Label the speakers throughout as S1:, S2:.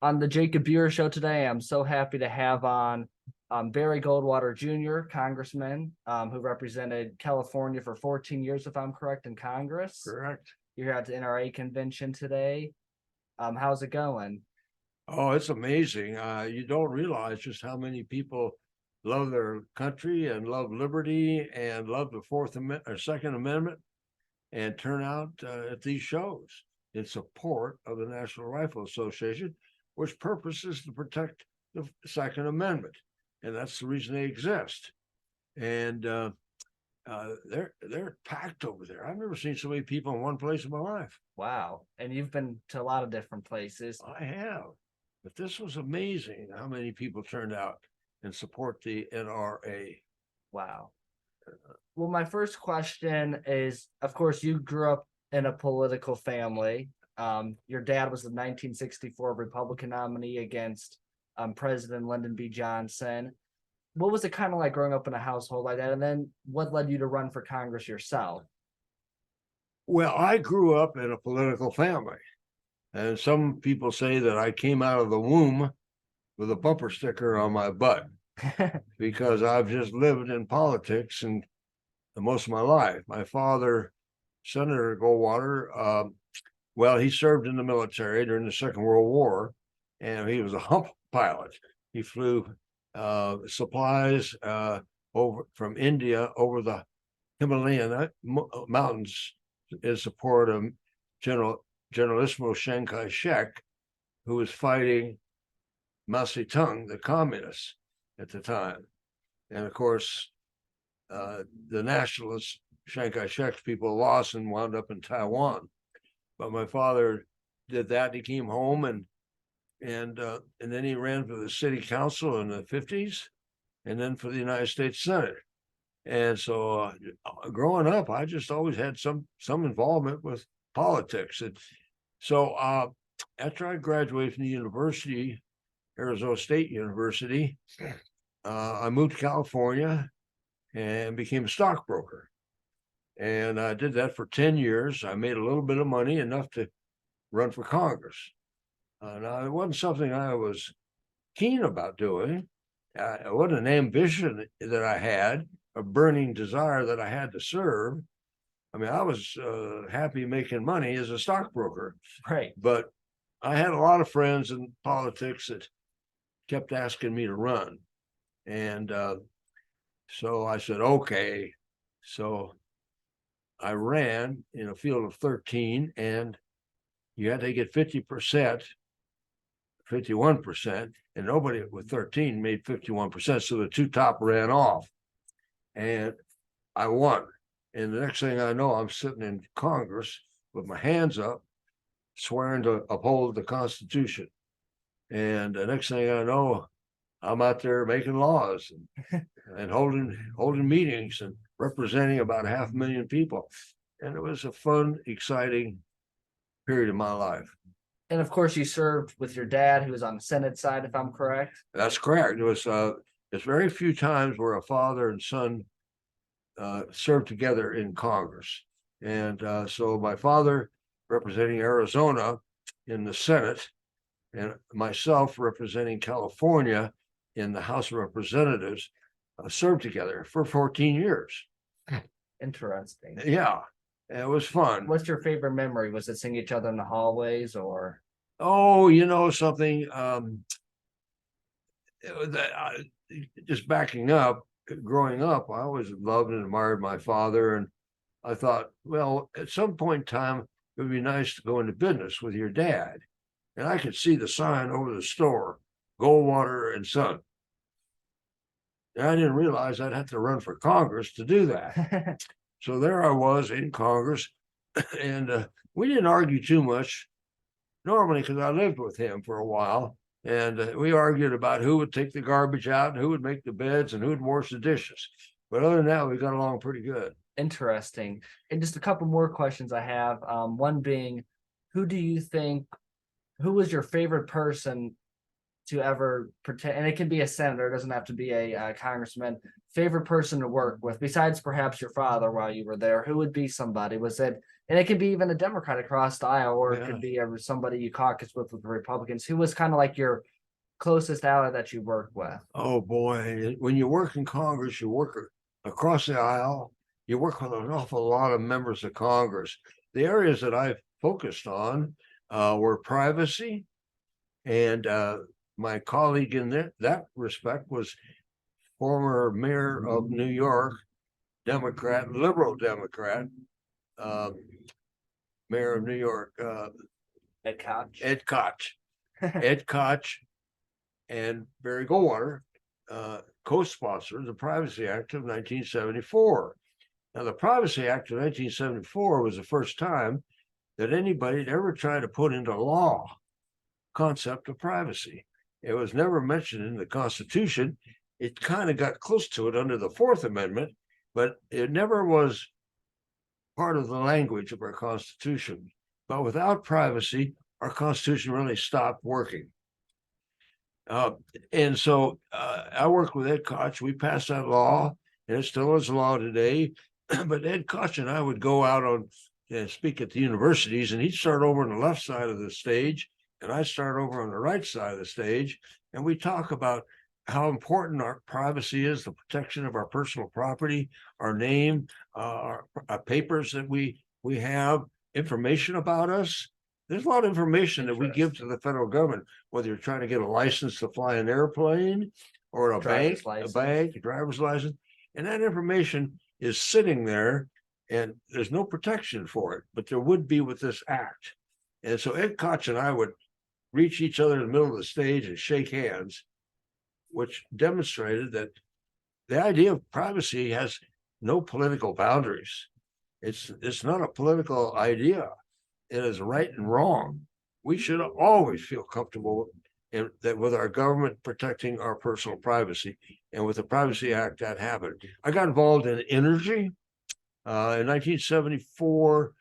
S1: On the Jacob Buer Show today, I'm so happy to have on Barry Goldwater Jr., Congressman, who represented California for 14 years, if I'm correct, in Congress.
S2: Correct.
S1: You're here at the NRA convention today. How's it going?
S2: Oh, it's amazing. You don't realize just how many people love their country and love liberty and love the Fourth Amendment or Second Amendment and turn out at these shows in support of the National Rifle Association, which purpose is to protect the Second Amendment, and that's the reason they exist. And they're packed over there. I've never seen so many people in one place in my life.
S1: Wow. And you've been to a lot of different places.
S2: I have, but this was amazing how many people turned out and support the NRA.
S1: Wow. Well, my first question is, of course, you grew up in a political family. Your dad was the 1964 Republican nominee against President Lyndon B. Johnson. What was it kind of like growing up in a household like that? And then what led you to run for Congress yourself?
S2: Well, I grew up in a political family, and some people say that I came out of the womb with a bumper sticker on my butt because I've just lived in politics and most of my life. My father, Senator Goldwater, well, he served in the military during the Second World War, and he was a hump pilot. He flew supplies over from India over the Himalayan mountains in support of Generalissimo Chiang Kai-shek, who was fighting Mao Zedong, the communists at the time. And of course, the nationalists, Chiang Kai-shek's people, lost and wound up in Taiwan. But my father did that. He came home and then he ran for the city council in the 50s and then for the United States Senate. And so growing up, I just always had some involvement with politics. And so after I graduated from the university, Arizona State University, I moved to California and became a stockbroker. And I did that for 10 years. I made a little bit of money, enough to run for Congress. Now, it wasn't something I was keen about doing. It wasn't an ambition that I had, a burning desire that I had to serve. I mean, I was happy making money as a stockbroker.
S1: Right.
S2: But I had a lot of friends in politics that kept asking me to run. And so I said, okay. So I ran in a field of 13, and you had to get 50%, 51%, and nobody with 13 made 51%. So the two top ran off, and I won. And the next thing I know, I'm sitting in Congress with my hands up, swearing to uphold the Constitution. And the next thing I know, I'm out there making laws and holding meetings and representing about 500,000 people. And it was a fun, exciting period of my life.
S1: And of course, you served with your dad, who was on the Senate side, if I'm correct.
S2: That's correct. It was there's very few times where a father and son served together in Congress. And so my father representing Arizona in the Senate, and myself representing California in the House of Representatives, served together for 14 years.
S1: Interesting.
S2: Yeah, it was fun.
S1: What's your favorite memory? Was it seeing each other in the hallways, or?
S2: Oh, you know something, just backing up, growing up, I always loved and admired my father. And I thought, well, at some point in time, it would be nice to go into business with your dad. And I could see the sign over the store, Goldwater and Son. And I didn't realize I'd have to run for Congress to do that. So there I was in Congress, and we didn't argue too much normally because I lived with him for a while. And we argued about who would take the garbage out and who would make the beds and who would wash the dishes. But other than that, we got along pretty good.
S1: Interesting. And just a couple more questions I have. One being, who was your favorite person to ever pretend, and it can be a senator, it doesn't have to be a congressman, favorite person to work with, besides perhaps your father while you were there? Who would be somebody? Was it And it could be even a Democrat across the aisle, or it
S2: Yeah.
S1: could be somebody you caucus with the Republicans. Who was kind of like your closest ally that you worked with?
S2: Oh boy, when you work in Congress, you work across the aisle. You work with an awful lot of members of Congress. The areas that I focused on were privacy, and my colleague in that respect was former mayor of New York, Democrat, liberal Democrat, uh, mayor of New York,
S1: Ed Koch.
S2: Ed Koch. Ed Koch and Barry Goldwater co-sponsored the Privacy Act of 1974. Now, the Privacy Act of 1974 was the first time that anybody had ever tried to put into law concept of privacy. It was never mentioned in the Constitution. It kind of got close to it under the Fourth Amendment, but it never was part of the language of our Constitution. But without privacy, our Constitution really stopped working. And so I worked with Ed Koch. We passed that law, and it still is law today. But Ed Koch and I would go out on and speak at the universities, and he'd start over on the left side of the stage, and I start over on the right side of the stage, and we talk about how important our privacy is, the protection of our personal property, our name, our papers that we have, information about us. There's a lot of information that we give to the federal government, whether you're trying to get a license to fly an airplane or a
S1: Driver's
S2: bank, a driver's license, and that information is sitting there, and there's no protection for it, but there would be with this act. And so Ed Koch and I would reach each other in the middle of the stage and shake hands, which demonstrated that the idea of privacy has no political boundaries. It's not a political idea. It is right and wrong. We should always feel comfortable that with our government protecting our personal privacy, and with the Privacy Act that happened. I got involved in energy. In 1974,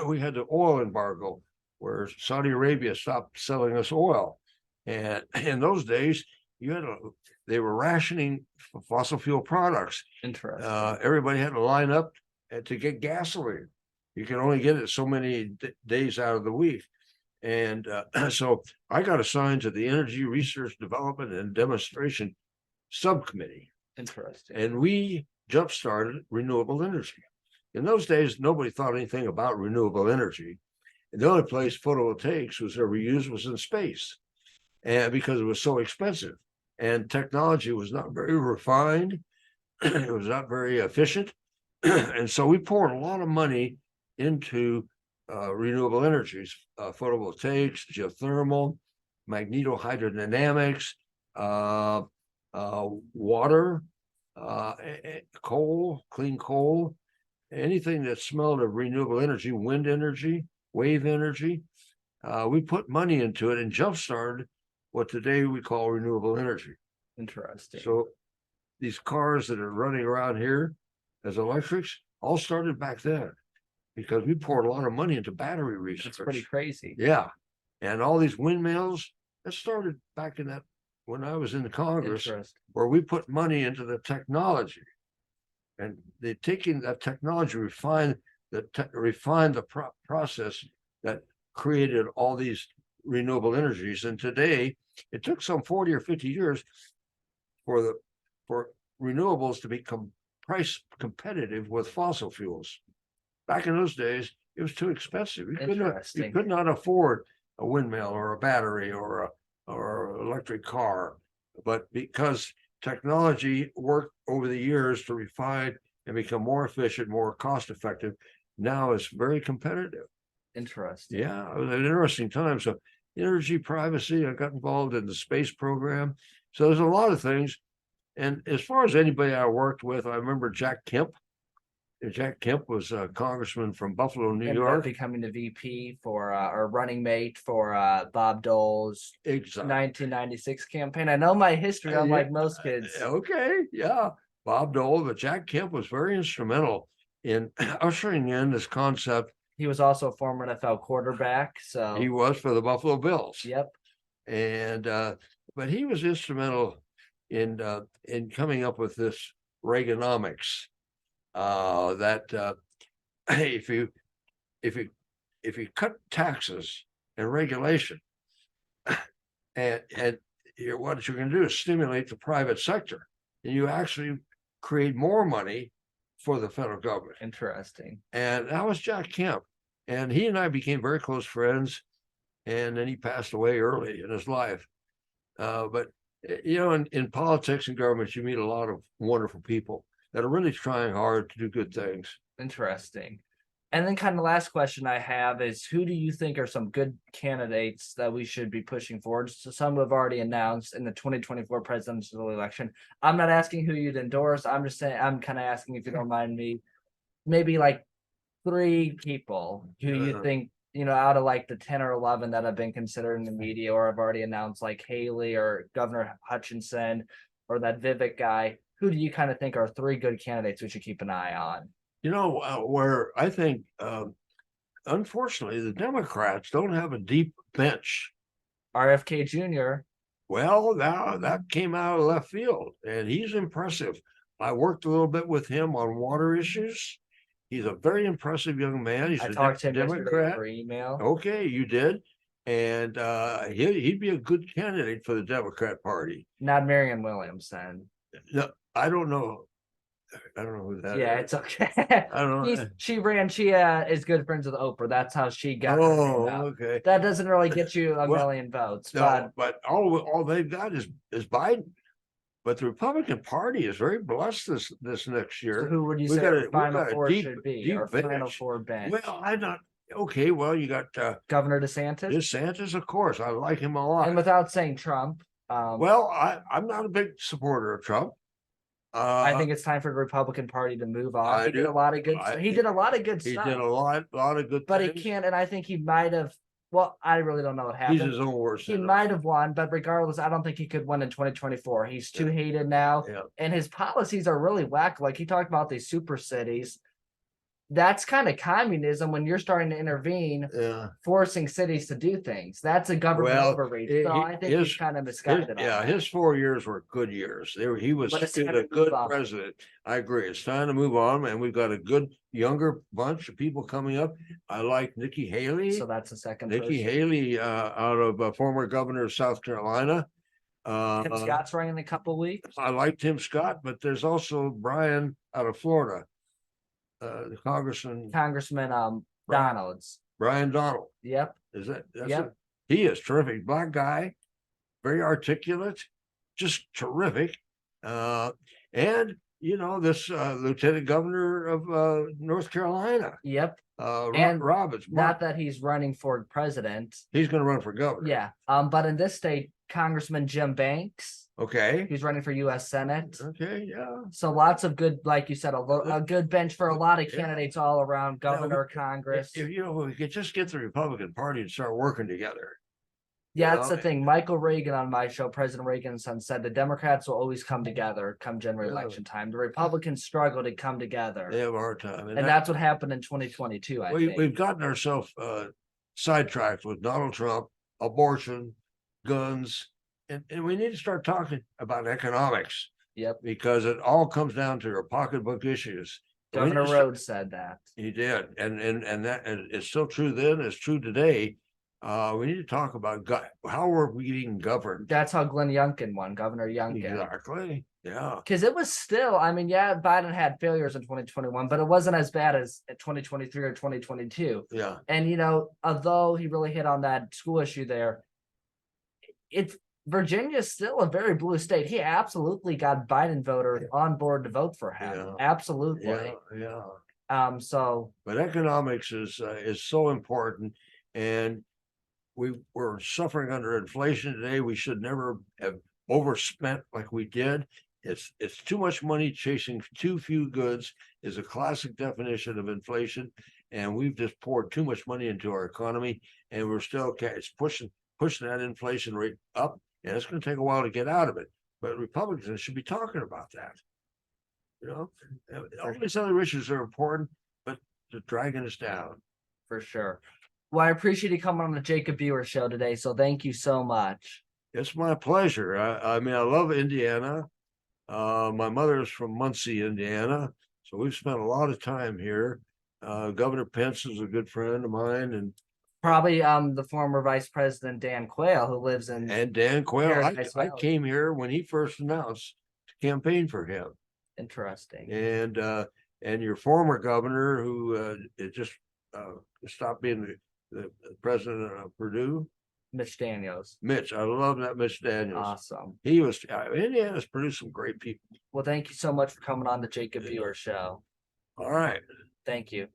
S2: we had the oil embargo where Saudi Arabia stopped selling us oil. And in those days, they were rationing fossil fuel products.
S1: Interesting.
S2: Everybody had to line up to get gasoline. You can only get it so many days out of the week. And so I got assigned to the Energy Research Development and Demonstration Subcommittee.
S1: Interesting.
S2: And we jump-started renewable energy. In those days, nobody thought anything about renewable energy. And the only place photovoltaics was ever used was in space, and because it was so expensive. And technology was not very refined. It was not very efficient. And so we poured a lot of money into renewable energies, photovoltaics, geothermal, magnetohydrodynamics, water, coal, clean coal, anything that smelled of renewable energy, wind energy, wave energy. We put money into it and jump-started what today we call renewable energy.
S1: Interesting.
S2: So these cars that are running around here as electrics all started back then, because we poured a lot of money into battery research.
S1: It's pretty crazy.
S2: Yeah. And all these windmills, that started back in that when I was in the Congress, where we put money into the technology. And they're taking that technology, refine the process that created all these renewable energies. And today, it took some 40 or 50 years for renewables to become price competitive with fossil fuels. Back in those days, it was too expensive. You could not afford a windmill or a battery or electric car. But because technology worked over the years to refine and become more efficient, more cost effective, now it's very competitive.
S1: Interesting.
S2: Yeah, it was an interesting time. So energy privacy, I got involved in the space program. So there's a lot of things. And as far as anybody I worked with, I remember Jack Kemp. Jack Kemp was a congressman from Buffalo, New York.
S1: Becoming the VP for or running mate for Bob Dole's 1996 campaign. I know my history, unlike most kids.
S2: Okay, yeah. Bob Dole, but Jack Kemp was very instrumental in ushering in this concept.
S1: He was also a former NFL quarterback. So
S2: he was for the Buffalo Bills.
S1: Yep.
S2: And but he was instrumental in coming up with this Reaganomics. That if you if you cut taxes and regulation, and what you're going to do is stimulate the private sector, and you actually create more money for the federal government.
S1: Interesting.
S2: And that was Jack Kemp, and he and I became very close friends. And then he passed away early in his life. But in politics and government, you meet a lot of wonderful people that are really trying hard to do good things.
S1: Interesting. And then kind of the last question I have is, who do you think are some good candidates that we should be pushing forward? So some have already announced in the 2024 presidential election. I'm not asking who you'd endorse. I'm just saying, I'm kind of asking, if you don't mind me, maybe like 3 people who you think, out of like the 10 or 11 that have been considered in the media or have already announced, like Haley or Governor Hutchinson or that Vivek guy. Who do you kind of think are 3 good candidates we should keep an eye on?
S2: Where I think, unfortunately, the Democrats don't have a deep bench.
S1: RFK Jr.
S2: Well, now that came out of left field, and he's impressive. I worked a little bit with him on water issues. He's a very impressive young man. He's
S1: I
S2: a
S1: talked to him
S2: Democrat.
S1: for email.
S2: Okay, you did. And he'd be a good candidate for the Democrat Party.
S1: Not Marianne Williamson.
S2: No, I don't know. I don't know who that
S1: Yeah,
S2: is.
S1: it's okay.
S2: I don't know.
S1: She is good friends with Oprah. That's how she got her name out.
S2: Okay.
S1: That doesn't really get you a million votes.
S2: No, but all they've got is Biden. But the Republican Party is very blessed this next year.
S1: So who would you say our final 4 should be? Our final 4 bench.
S2: Well, I'm not okay. Well, you got
S1: Governor DeSantis.
S2: DeSantis, of course. I like him a lot.
S1: And without saying Trump.
S2: Well, I'm not a big supporter of Trump.
S1: I think it's time for the Republican Party to move on. He did a lot of good stuff. He did a lot of good stuff.
S2: He did a lot of good
S1: but
S2: things.
S1: He can't, and I think he might have. Well, I really don't know what happened.
S2: He's his own worst.
S1: He might have won, but regardless, I don't think he could win in 2024. He's too hated now, and his policies are really whack. Like he talked about these super cities. That's kind of communism when you're starting to intervene, forcing cities to do things. That's a government overreach. So I think he's kind of misguided.
S2: His 4 years were good years. He was a good president. I agree. It's time to move on, and we've got a good younger bunch of people coming up. I like Nikki Haley.
S1: So that's the second.
S2: Nikki Haley, out of former governor of South Carolina.
S1: Tim Scott's running in a couple of weeks.
S2: I like Tim Scott, but there's also Brian out of Florida. Congressman
S1: Donalds.
S2: Brian Donald.
S1: Yep.
S2: He is terrific. Black guy, very articulate, just terrific. And this lieutenant governor of North Carolina.
S1: Yep.
S2: And Roberts.
S1: Not that he's running for president.
S2: He's going to run for governor.
S1: Yeah. But in this state, Congressman Jim Banks.
S2: Okay.
S1: He's running for U.S. Senate.
S2: Okay, yeah.
S1: So lots of good, like you said, a good bench for a lot of candidates all around, governor, Congress.
S2: If we could just get the Republican Party to start working together.
S1: Yeah, that's the thing. Michael Reagan on my show, President Reagan's son, said the Democrats will always come together come general election time. The Republicans struggle to come together.
S2: They have a hard time.
S1: And that's what happened in 2022, I think.
S2: We've gotten ourselves sidetracked with Donald Trump, abortion, guns, and we need to start talking about economics.
S1: Yep.
S2: Because it all comes down to our pocketbook issues.
S1: Governor Rhodes said that.
S2: He did. And it's still true then, it's true today. We need to talk about how we're being governed.
S1: That's how Glenn Youngkin won, Governor Youngkin.
S2: Exactly. Yeah.
S1: Because it was still, Biden had failures in 2021, but it wasn't as bad as 2023 or 2022.
S2: Yeah.
S1: And, although he really hit on that school issue there, Virginia is still a very blue state. He absolutely got Biden voters on board to vote for him. Yeah. Absolutely.
S2: Yeah.
S1: But
S2: economics is so important, and we're suffering under inflation today. We should never have overspent like we did. It's too much money chasing too few goods is a classic definition of inflation, and we've just poured too much money into our economy, and it's pushing that inflation rate up. And it's going to take a while to get out of it. But Republicans should be talking about that. All these other issues are important, but they're dragging us down.
S1: For sure. Well, I appreciate you coming on the Jacob Buer show today. So thank you so much.
S2: It's my pleasure. I love Indiana. My mother is from Muncie, Indiana. So we've spent a lot of time here. Governor Pence is a good friend of mine, and
S1: Probably the former Vice President Dan Quayle, who lives in
S2: Dan Quayle.
S1: Paradise
S2: I
S1: Valley.
S2: came here when he first announced to campaign for him,
S1: Interesting.
S2: and your former governor who it just stopped being the president of Purdue.
S1: Mitch Daniels.
S2: Mitch, I love that Mitch Daniels.
S1: Awesome.
S2: He was Indiana's produced some great people.
S1: Well, thank you so much for coming on the Jacob Viewer Show.
S2: All right.
S1: Thank you.